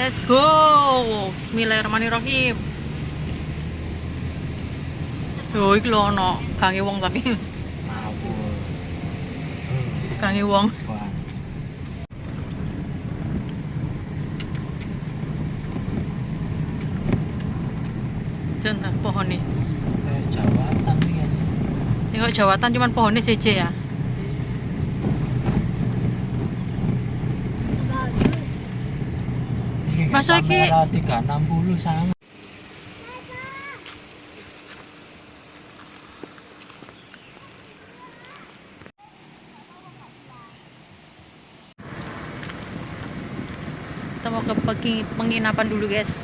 Let's go. Bismillahirrahmanirrahim. Yo iki lho ono gange wong tapi. Gange wong. Contoh pohon nih. Jawatan nih ya. Tengok jawatan cuman pohonnya saja ya. Masa iki 360 sangat. Kita mau ke penginapan dulu, guys.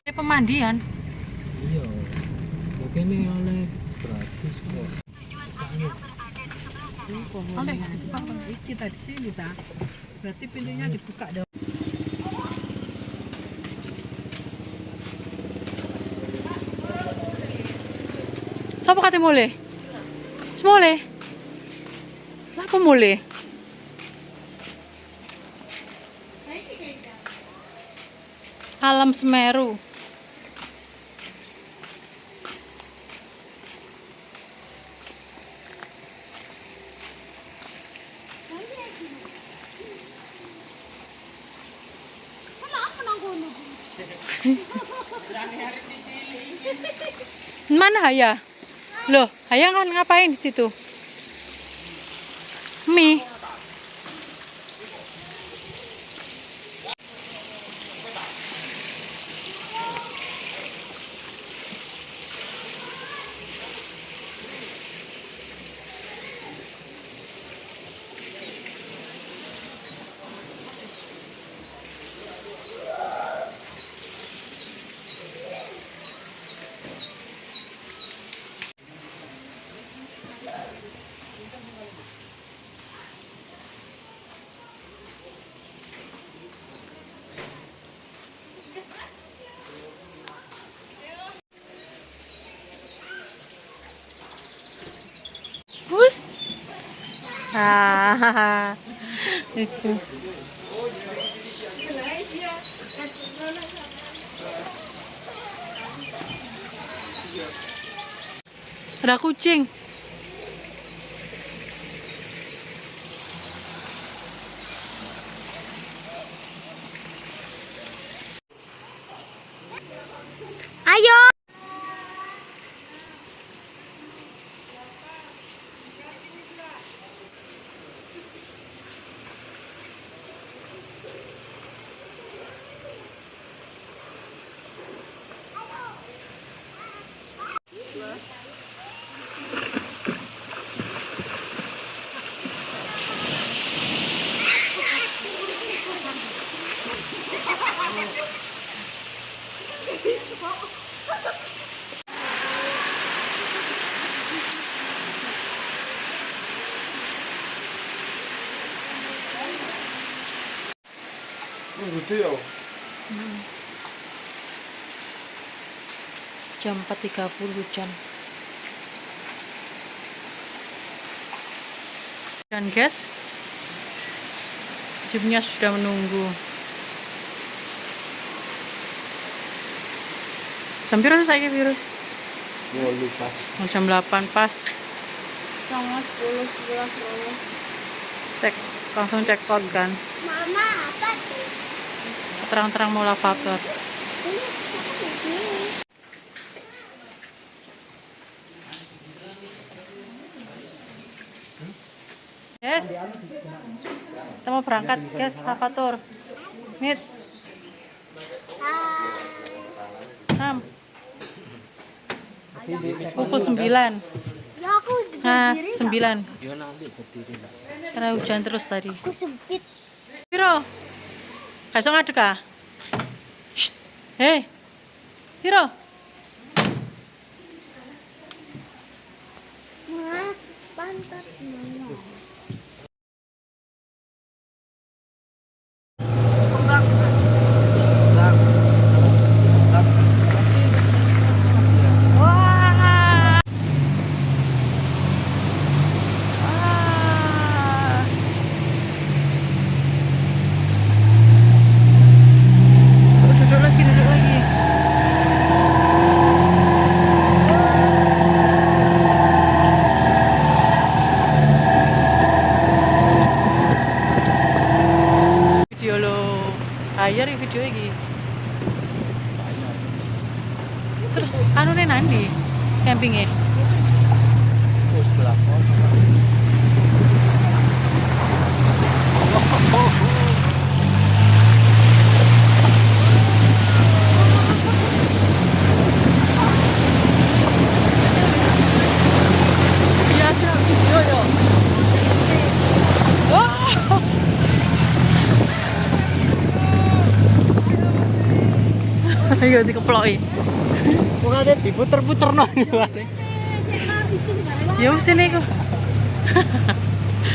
Ini pemandian. Iya. Mungkin ini oleh gratis kok. Oleh kita di sini ta. Berarti pintunya dibuka dong. Siapa kate mulai? Semule. Apa mulai? Alam Semeru. Mana Haya? Loh, Haya kan ngapain di situ? Mie. Bus. Itu. Ada kucing. Ayo. Gede ya. Jam 4.30 hujan. Dan guys, jeepnya sudah menunggu. Jam berapa saya virus? Mau lupas. Jam 8 pas. Sama 10 11 12. Cek langsung cek out kan. Mama, apa tuh? Terang-terang mau lavator. Yes. Kita mau berangkat, guys, lavator. Mit. 6. Pukul 9. Ya aku Nah, 9. Ya nanti berdiri lah. Karena hujan terus tadi. aku sempit. Piro? Kasih ngadek ah? Hei. Piro? Nah, pantat mama. Ayo nih video iki. Terus anu nanti campingnya. Terus belakang. Iya, siap video yo. Wah. Ayo dikeploki. Kok ada diputer-puter no. Ya wis niku.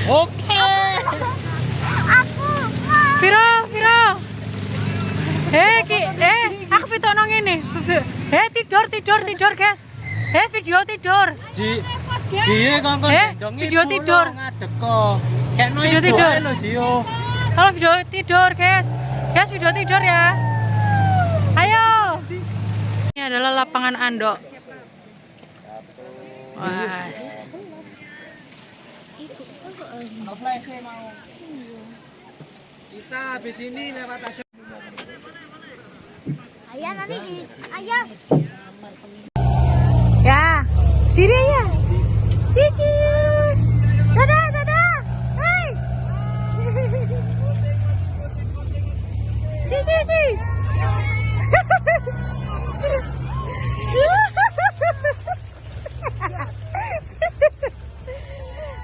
Oke. Viro. Aku pitokno ngene. Tidur, guys. Video tidur. Jiye kongkon video tidur. Ngadeg kok. Kayak Video tidur. Lho Zio. Kalau video tidur, guys. Guys, video tidur ya. Ayo. Ini adalah lapangan andok. Wah. Kita habis ini lewat aja. Ayah nanti ayah. Ya. Diri ya. Cici. Dadah. Hai. Cici.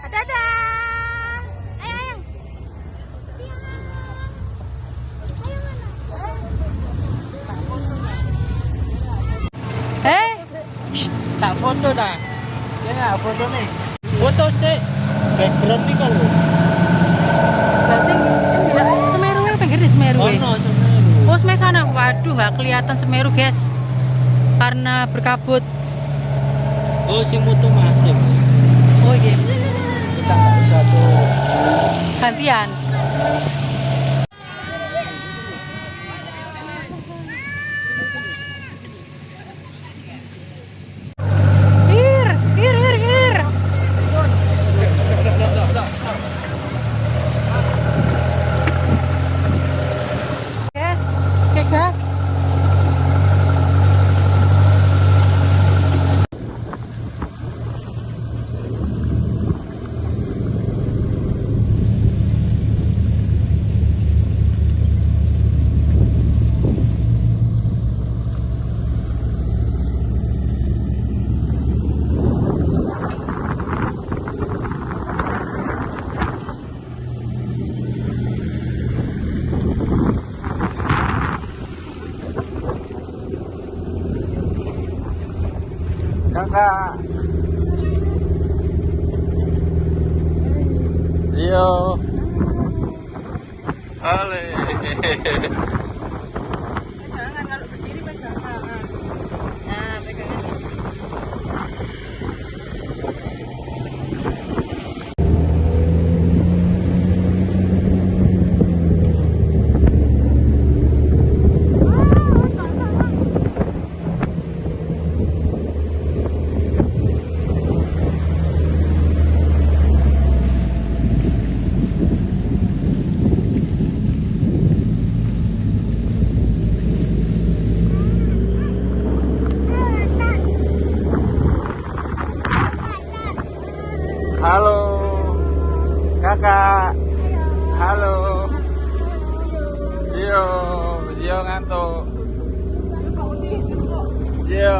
Dadah. Ayo. Tak foto tak? Ya nggak foto nih. Foto sih. Background nih kalau. Semeru ya, pinggir di Semeru. Oh no, Semeru. Oh, Semeru sana. Waduh, nggak kelihatan Semeru, guys. Karena berkabut. Oh si mutu masing. Oh iya. Kita nggak usah tuh. Gantian. Hir. Gas. Kakak. Yo. Ale. Jangan kalau berdiri pegang. Nah, pegangnya. Halo. Kakak. Halo. Zio ngantuk. Zio.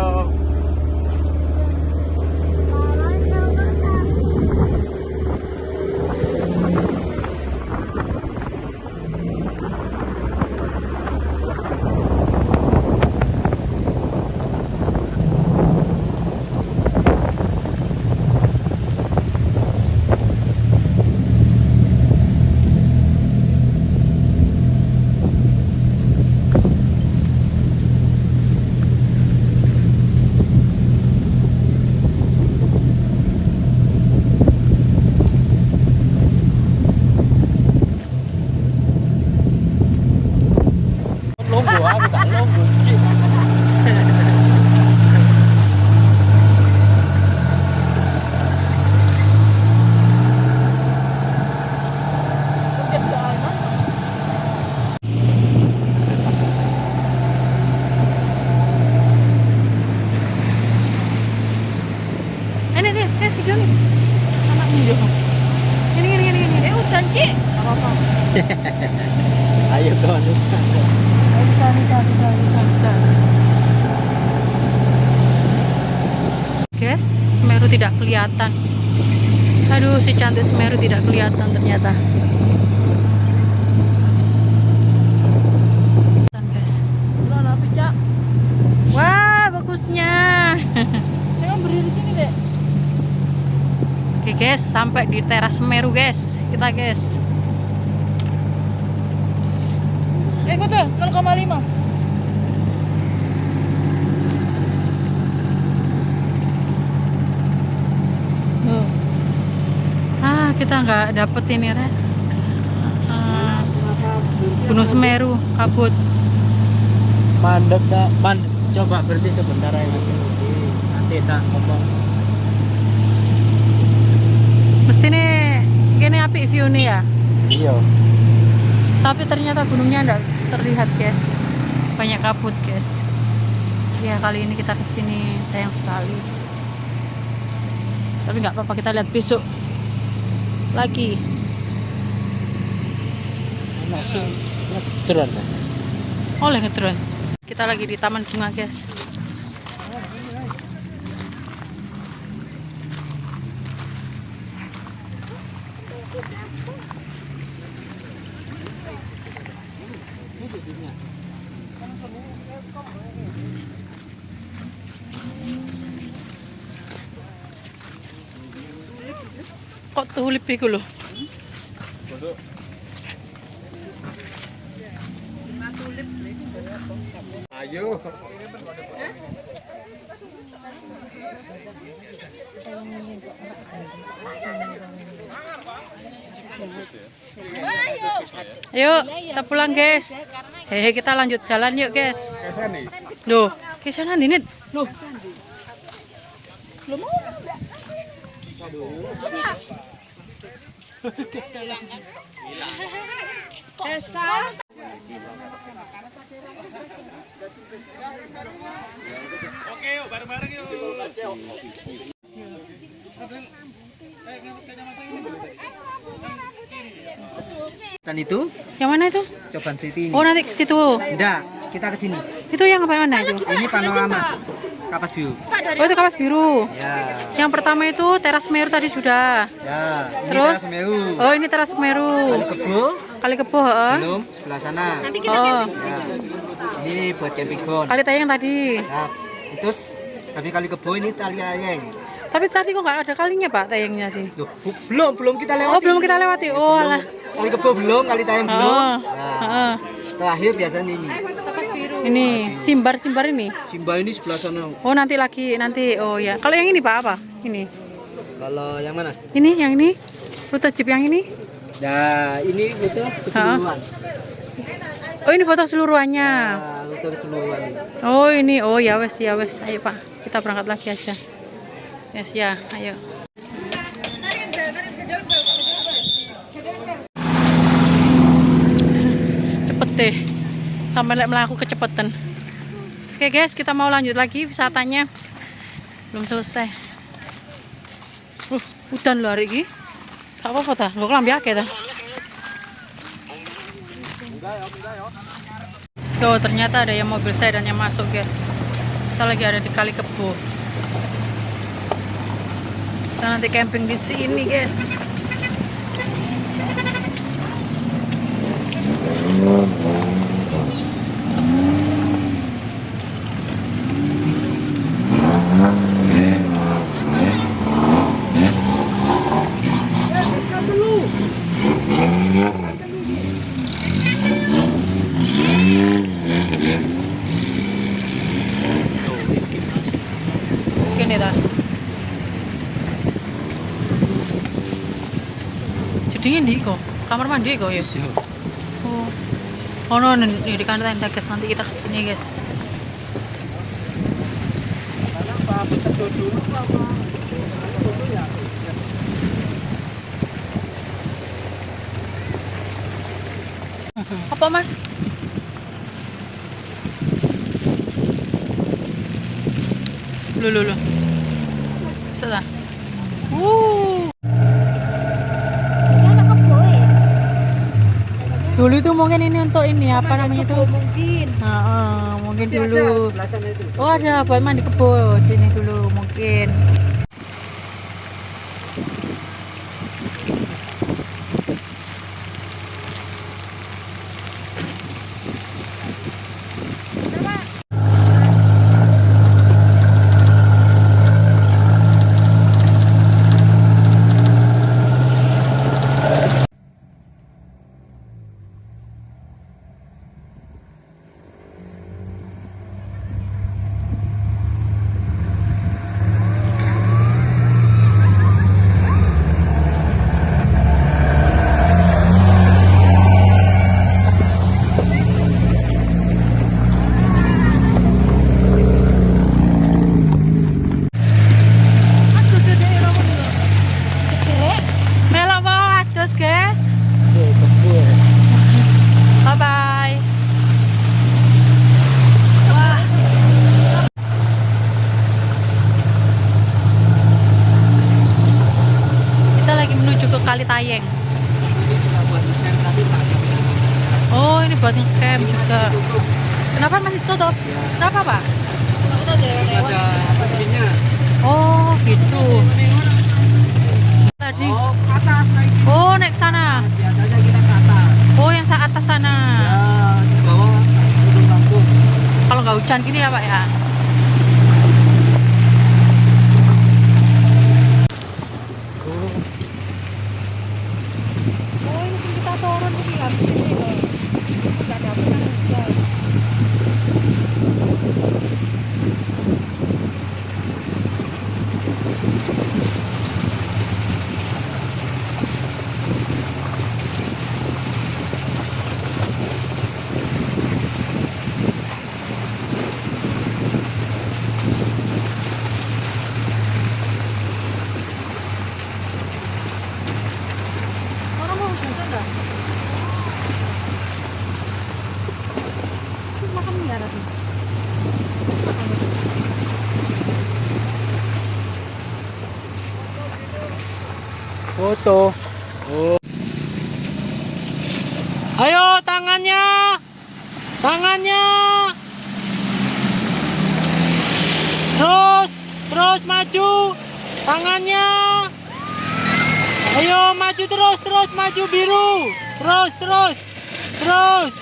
Guys, Semeru tidak kelihatan. Aduh, si cantik Semeru tidak kelihatan ternyata. Guys. Wah, bagusnya. Saya berdiri di sini deh. Oke guys, sampai di teras Semeru guys. Kita guys. Foto 0,5. Kita nggak dapet ini Re. Gunung Semeru kabut. Mandek tak? Coba berhenti sebentar ya Mas. Nanti tak ngomong. Mesti nih, gini api view nih ya. Iya. Tapi ternyata gunungnya nggak terlihat guys. Banyak kabut guys. Ya kali ini kita kesini sayang sekali. Tapi nggak apa-apa, kita lihat besok lagi. Masih drone. Oleh ngedrone. Kita lagi di taman bunga guys. Kok tulip iku lho? Ayo. Ayo, kita pulang guys. Hehe, kita lanjut jalan yuk guys. Loh, ke sana ini. Loh. Belum mau. Oke, yuk bareng-bareng yuk. Dan itu Yang mana itu? Coban City ini. Oh, nanti ke situ. Enggak, kita ke sini. Itu yang apa mana itu? Ini panorama Kapas View. Oh, itu Kapas Biru. Ya. Yang pertama itu teras Semeru tadi sudah. Ya, ini Terus? Teras Semeru. Oh, ini teras Semeru. Kali Kebo, Kali Kebo, heeh. belum sebelah sana. Oh, Ya. Ini buat camping ground. Kali Tayang tadi. Ya, itu Kali Kebo ini Tali Ayeng. Tapi tadi kok nggak ada kalinya Pak Tayangnya sih? Loh, belum kita lewati. Oh, belum kita lewati. Oh, alah. Kali Kebo belum, Kali Tayeng belum. Oh, Nah, heeh. terakhir biasanya ini. Ini simbar ini. Simba ini sebelah sana. Oh, nanti lagi nanti. Oh ya. Kalau yang ini Pak apa? Ini. Kalau yang mana? Ini yang ini. Rute jeep yang ini. Nah, ini itu keseluruhan. Oh, ini foto keseluruhannya. Nah, itu keseluruhan. Oh, ini. Oh, ya wes, ya wes. Ayo Pak, kita berangkat lagi aja. Yes, ya, ayo. Cepet deh. Sampai melaku kecepatan. Oke guys, kita mau lanjut lagi wisatanya. Belum selesai. Udan loh hari ini. Gak apa-apa ta? Gak kelambi akeh ta? Tuh, ternyata ada yang mobil sedan yang masuk guys. Kita lagi ada di Kali Kebo. Kita nanti camping di sini guys. Gini dah. Jadi ini kok kamar mandi kok ya. Oh, oh no, di kantor tenda guys, nanti kita kesini guys. Apa mas? Lu. Sudah. Dia nak kebo ya. Dulu itu mungkin ini untuk ini apa namanya itu? Mungkin. Mungkin Masih ada dulu. sebelah sana itu. Oh ada buat mandi kebo sini dulu mungkin. Melok bawa ados guys. Bye bye. Wah. Kita lagi menuju ke Kali Tayeng. Oh, ini buat ngecamp juga. Kenapa masih tutup? Kenapa, Pak? Ada izinnya. Oh, gitu. Tadi. Oh, ke atas naik sini. Oh, naik ke sana. Biasanya kita ke atas. Oh, yang saat atas sana. Ya, di bawah ujung langsung. Kalau nggak hujan gini ya, Pak ya. Oh, ini kita turun ini habis ini loh. Nggak dapet kan hujan. Orang mau hujan nggak? Makan mie ada tuh. Foto. Oh. Ayo tangannya. Tangannya. Terus maju. Tangannya. Ayo maju terus maju biru. Terus.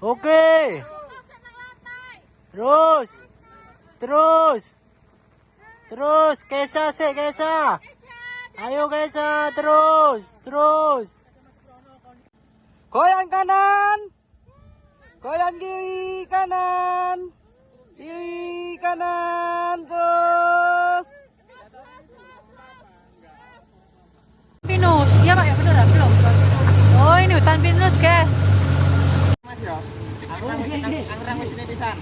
Oke. Terus, Kesa. Ayo Kesa, terus. Goyang kanan. Goyang kiri kanan. Kiri kanan terus. Pinus, ya Pak ya bener belum? Oh ini hutan pinus guys. Mas ya. Aku nangis ini pisan.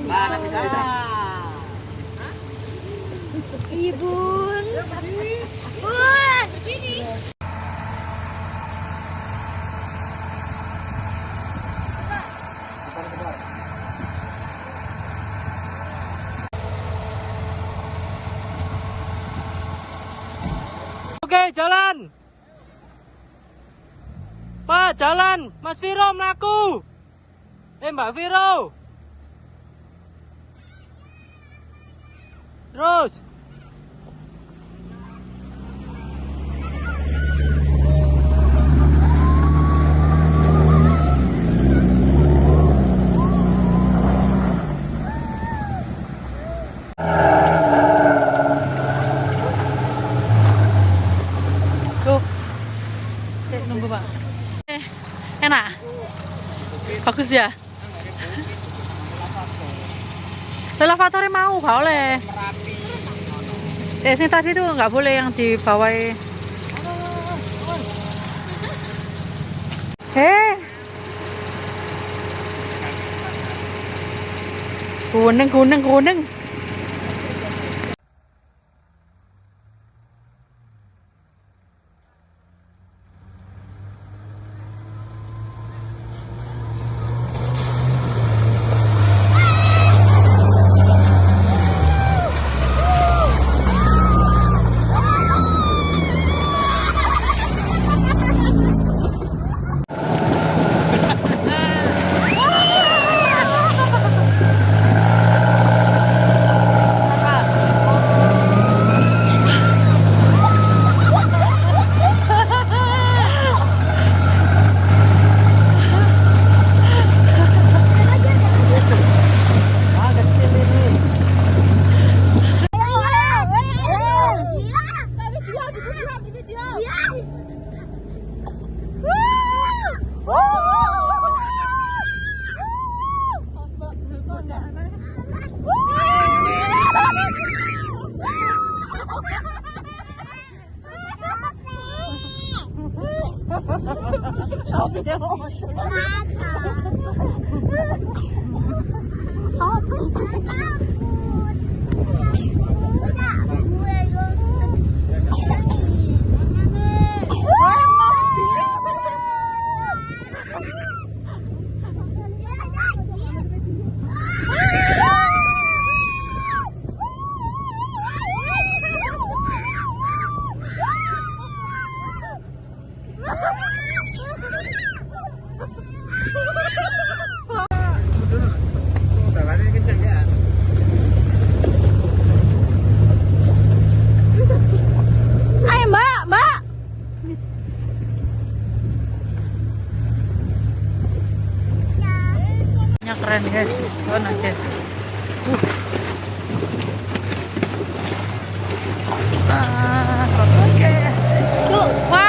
Lah, nangis pisan. Ibun. Oke, jalan. Pak, jalan. Mas Viro melaku. Mbak Viro. Terus. Tuh. Nunggu Pak. Enak. Bagus ya. Lavatornya mau gak oleh. Sini tadi tuh nggak boleh yang di bawah. Kuning. Jalannya kencang ya. Ayo mbak, mbak. Ini keren guys, mana guys? Bagus guys. Wah.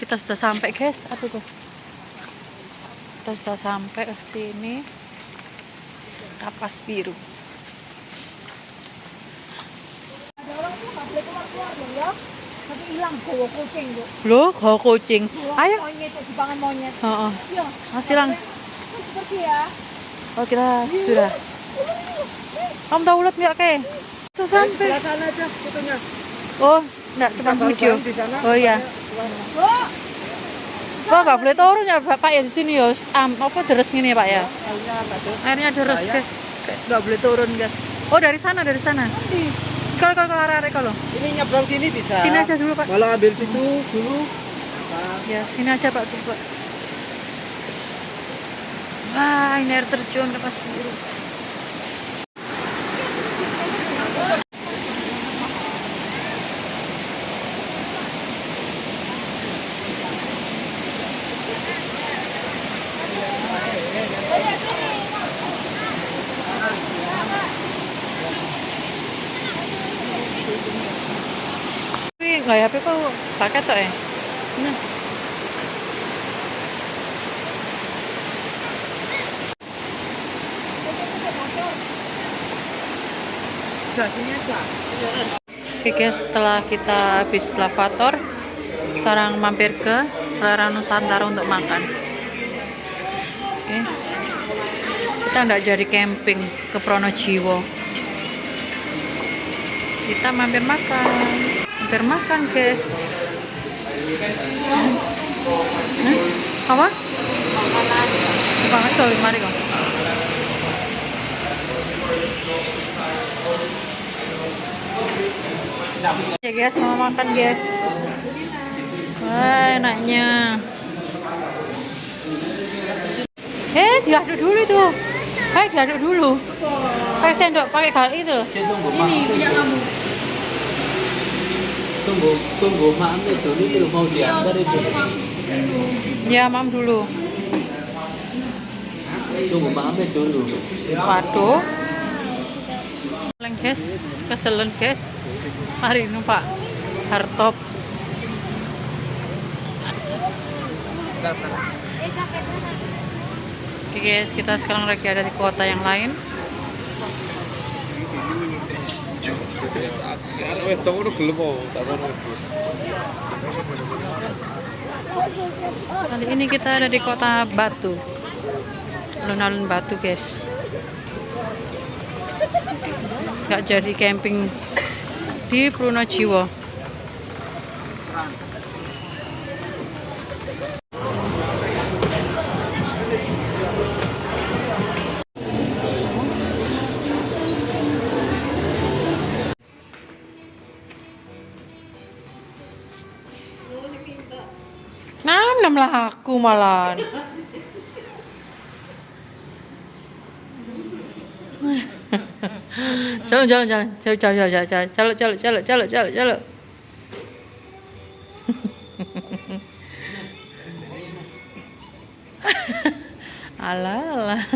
Kita sudah sampai guys, aduh tuh. Kita sudah sampai ke sini. Kapas Biru. Loh, kau kucing. Ayo. Monyet, dipangan monyet. Oh, Iya. masih lang. Pergi ya. Oh, kita sudah. Kamu tahu ulat nggak kayak? Sudah sampai. Sebelah sana aja fotonya. Oh, enggak depan bujo. Di sana. Oh iya. Oh, nggak boleh turun ya Bapak ya di sini ya. Apa deres gini Pak ya? Airnya deres guys. Nggak boleh turun guys. Oh, dari sana, dari sana. Kalau arah-arah kalau. Ini nyebrang sini bisa. Sini aja dulu Pak. Malah ambil situ dulu. Ya, sini aja Pak dulu Pak. Wah, ini air terjun Kapas Biru. Tapi nggak ya, kok pakai tuh ya? Ini. Sini aja. Oke guys, setelah kita habis lavator, sekarang mampir ke Selera Nusantara untuk makan. Oke. Kita nggak jadi camping ke Pronojiwo. Kita mampir makan guys. Apa? Banget tuh, mari kok. Ya guys, mau makan guys. Wah, enaknya. Diaduk dulu itu. Diaduk dulu. Pakai sendok, pakai kali itu. Ini punya kamu. Tunggu mak itu dulu mau diantar itu. Ya, mam dulu. Tunggu mak dulu. Waduh. Leng guys, keselen guys. Hari ini Pak Hartop. Oke guys, kita sekarang lagi ada di kota yang lain. Kali ini kita ada di kota Batu, alun-alun Batu guys. Gak jadi camping di Pronojiwo. Nam laku malah. Jalan. Alah.